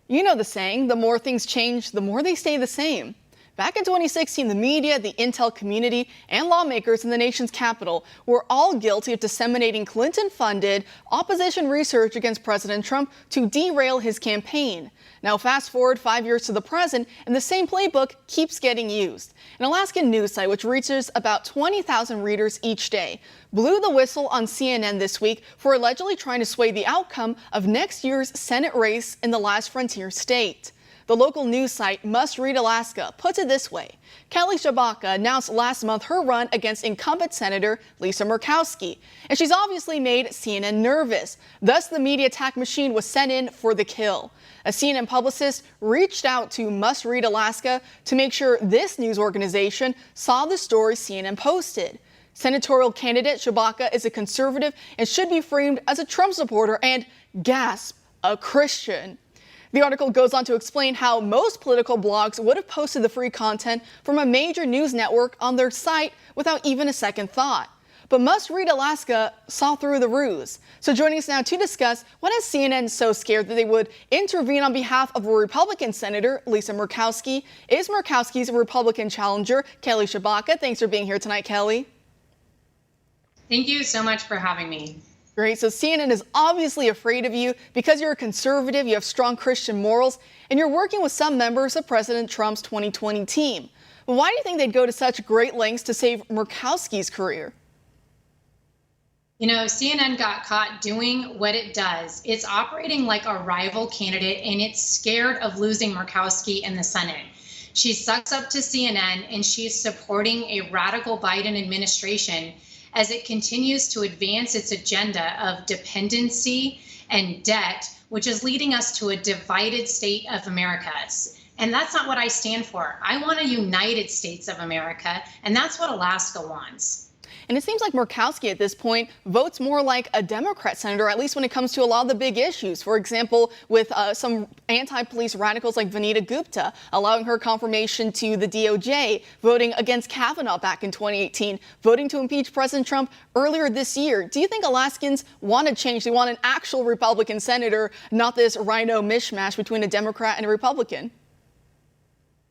You know the saying, the more things change, the more they stay the same. Back in 2016, the media, the intel community, and lawmakers in the nation's capital were all guilty of disseminating Clinton-funded opposition research against President Trump to derail his campaign. Now, fast forward 5 years to the present, and the same playbook keeps getting used. An Alaskan news site, which reaches about 20,000 readers each day, blew the whistle on CNN this week for allegedly trying to sway the outcome of next year's Senate race in the last frontier state. The local news site Must Read Alaska puts it this way. Kelly Tshibaka announced last month her run against incumbent Senator Lisa Murkowski, and she's obviously made CNN nervous. Thus, the media attack machine was sent in for the kill. A CNN publicist reached out to Must Read Alaska to make sure this news organization saw the story CNN posted. Senatorial candidate Tshibaka is a conservative and should be framed as a Trump supporter and, gasp, a Christian. The article goes on to explain how most political blogs would have posted the free content from a major news network on their site without even a second thought. But Must Read Alaska saw through the ruse. So joining us now to discuss what has CNN so scared that they would intervene on behalf of a Republican Senator, Lisa Murkowski, is Murkowski's Republican challenger, Kelly Tshibaka. Thanks for being here tonight, Kelly. Thank you so much for having me. Great. So CNN is obviously afraid of you because you're a conservative, you have strong Christian morals, and you're working with some members of President Trump's 2020 team. But why do you think they'd go to such great lengths to save Murkowski's career? You know, CNN got caught doing what it does. It's operating like a rival candidate, and it's scared of losing Murkowski in the Senate. She sucks up to CNN, and she's supporting a radical Biden administration as it continues to advance its agenda of dependency and debt, which is leading us to a divided state of America. And that's not what I stand for. I want a united states of America, and that's what Alaska wants. And it seems like Murkowski at this point votes more like a Democrat senator, at least when it comes to a lot of the big issues. For example, with some anti-police radicals like Vanita Gupta, allowing her confirmation to the DOJ, voting against Kavanaugh back in 2018, voting to impeach President Trump earlier this year. Do you think Alaskans want to change? They want an actual Republican senator, not this rhino mishmash between a Democrat and a Republican?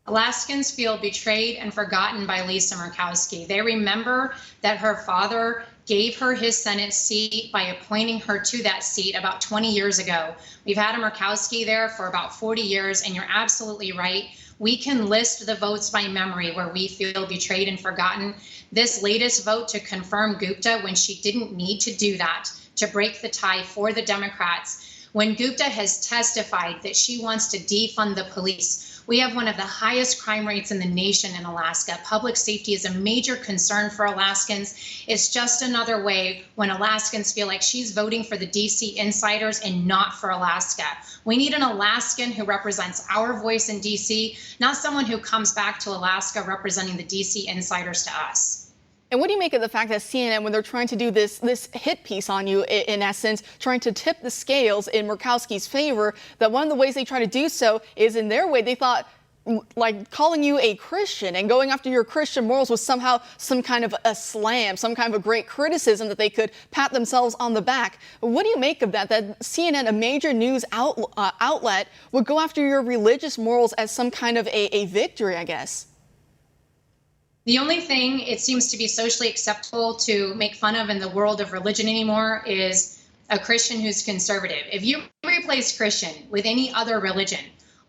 Alaskans feel betrayed and forgotten by Lisa Murkowski. They remember that her father gave her his Senate seat by appointing her to that seat about 20 years ago. We've had a Murkowski there for about 40 years, and you're absolutely right. We can list the votes by memory where we feel betrayed and forgotten. This latest vote to confirm Gupta when she didn't need to do that, to break the tie for the Democrats, when Gupta has testified that she wants to defund the police. We have one of the highest crime rates in the nation in Alaska. Public safety is a major concern for Alaskans. It's just another way when Alaskans feel like she's voting for the DC insiders and not for Alaska. We need an Alaskan who represents our voice in DC, not someone who comes back to Alaska representing the DC insiders to us. And what do you make of the fact that CNN, when they're trying to do this hit piece on you, in essence, trying to tip the scales in Murkowski's favor, that one of the ways they try to do so is, in their way, they thought, like, calling you a Christian and going after your Christian morals was somehow some kind of a slam, some kind of a great criticism that they could pat themselves on the back. What do you make of that CNN, a major news outlet, would go after your religious morals as some kind of a victory, I guess? The only thing it seems to be socially acceptable to make fun of in the world of religion anymore is a Christian who's conservative. If you replace Christian with any other religion,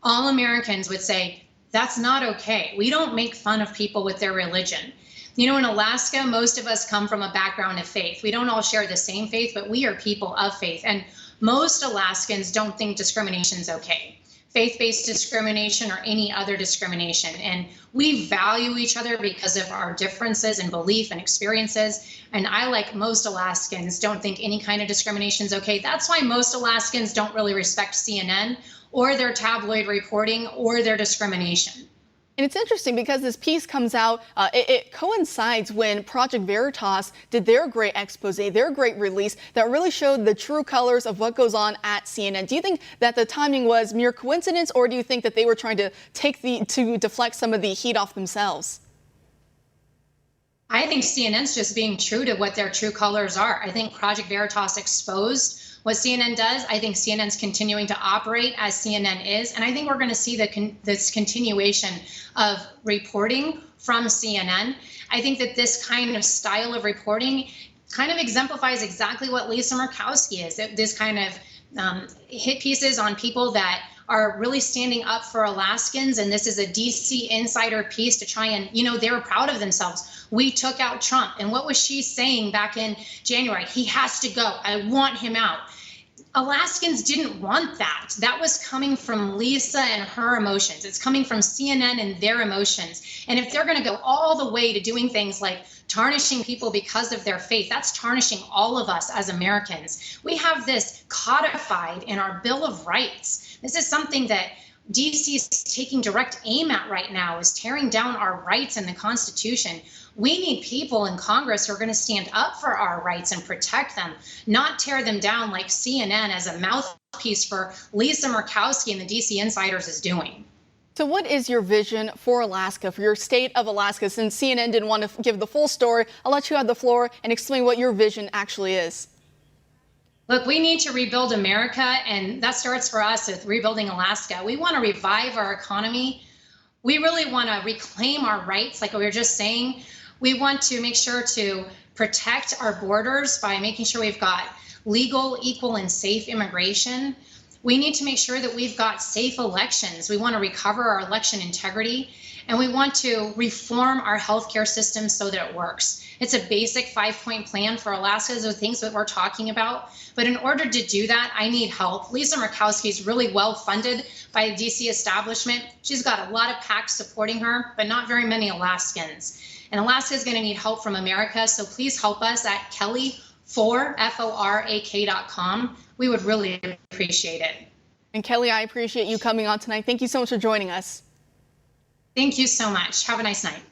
all Americans would say, that's not okay. We don't make fun of people with their religion. You know, in Alaska, most of us come from a background of faith. We don't all share the same faith, but we are people of faith. And most Alaskans don't think discrimination is okay. Faith-based discrimination or any other discrimination. And we value each other because of our differences in belief and experiences. And I, like most Alaskans, don't think any kind of discrimination is okay. That's why most Alaskans don't really respect CNN or their tabloid reporting or their discrimination. And it's interesting because this piece comes out, it coincides when Project Veritas did their great expose, their great release that really showed the true colors of what goes on at CNN. Do you think that the timing was mere coincidence, or do you think that they were trying to deflect some of the heat off themselves? I think CNN's just being true to what their true colors are. I think Project Veritas exposed what CNN does. I think CNN's continuing to operate as CNN is, and I think we're going to see this continuation of reporting from CNN. I think that this kind of style of reporting kind of exemplifies exactly what Lisa Murkowski is. This kind of hit pieces on people that are really standing up for Alaskans. And this is a DC insider piece to try and, they were proud of themselves. We took out Trump. And what was she saying back in January? He has to go. I want him out. Alaskans didn't want that. That was coming from Lisa and her emotions. It's coming from CNN and their emotions. And if they're going to go all the way to doing things like tarnishing people because of their faith, that's tarnishing all of us as Americans. We have this codified in our Bill of Rights. This is something that DC is taking direct aim at right now, is tearing down our rights in the Constitution. We need people in Congress who are going to stand up for our rights and protect them, not tear them down like CNN as a mouthpiece for Lisa Murkowski and the DC insiders is doing. So what is your vision for Alaska, for your state of Alaska? Since CNN didn't want to give the full story, I'll let you have the floor and explain what your vision actually is. Look, we need to rebuild America, and that starts for us with rebuilding Alaska. We want to revive our economy. We really want to reclaim our rights, like we were just saying. We want to make sure to protect our borders by making sure we've got legal, equal, and safe immigration. We need to make sure that we've got safe elections. We want to recover our election integrity, and we want to reform our healthcare system so that it works. It's a basic 5-point plan for Alaska, the things that we're talking about. But in order to do that, I need help. Lisa Murkowski is really well funded by the DC establishment. She's got a lot of PACs supporting her, but not very many Alaskans. And Alaska is going to need help from America, so please help us at Kelly4FORAK.com. We would really appreciate it. And Kelly, I appreciate you coming on tonight. Thank you so much for joining us. Thank you so much. Have a nice night.